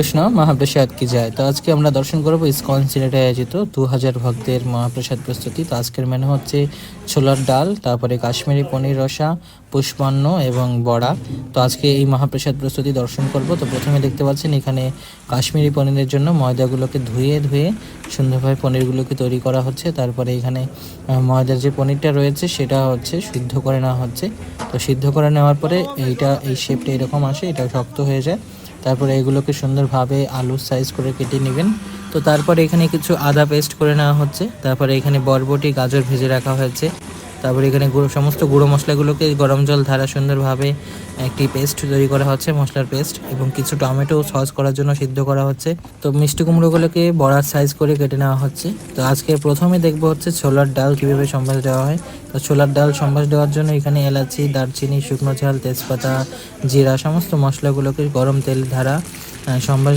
কৃষ্ণ মহাপ্রসাদ কি যায়। তো আজকে আমরা দর্শন করবো ইসকন সিলেটে আয়োজিত 2000 ভক্তের মহাপ্রসাদ প্রস্তুতি। তো আজকের মেনু হচ্ছে ছোলার ডাল, তারপরে কাশ্মীরি পনির রসা, পুষ্পান্ন এবং বড়া। তো আজকে এই মহাপ্রসাদ প্রস্তুতি দর্শন করব। তো প্রথমে দেখতে পাচ্ছেন এখানে কাশ্মীরি পনিরের জন্য ময়দাগুলোকে ধুয়ে সুন্দরভাবে পনিরগুলোকে তৈরি করা হচ্ছে। তারপরে এখানে ময়দার যে পনিরটা রয়েছে সেটা হচ্ছে সিদ্ধ করে নেওয়া হচ্ছে। তো সিদ্ধ করে নেওয়ার পরে এই শেপটা এরকম আসে, এটা শক্ত হয়ে যায়। তারপরে এগুলোকে সুন্দরভাবে আলুর সাইজ করে কেটে নেবেন। তো তারপরে এখানে কিছু আদা পেস্ট করে নেওয়া হচ্ছে। তারপরে এখানে বরবটি গাজর ভেজে রাখা হয়েছে। তারপরে এখানে সমস্ত গুঁড়ো মশলাগুলোকে গরম জল ধারা সুন্দরভাবে একটি পেস্ট তৈরি করা হচ্ছে, মশলার পেস্ট, এবং কিছু টমেটো সস করার জন্য সিদ্ধ করা হচ্ছে। তো মিষ্টি কুমড়োগুলোকে বড়ার সাইজ করে কেটে নেওয়া হচ্ছে। তো আজকে প্রথমে দেখবো হচ্ছে ছোলার ডাল কীভাবে সম্বাস দেওয়া হয়। তো ছোলার ডাল সম্বাস দেওয়ার জন্য এখানে এলাচি, দারচিনি, শুকনো ঝাল, তেজপাতা, জিরা সমস্ত মশলাগুলোকে গরম তেল ধারা সম্বাস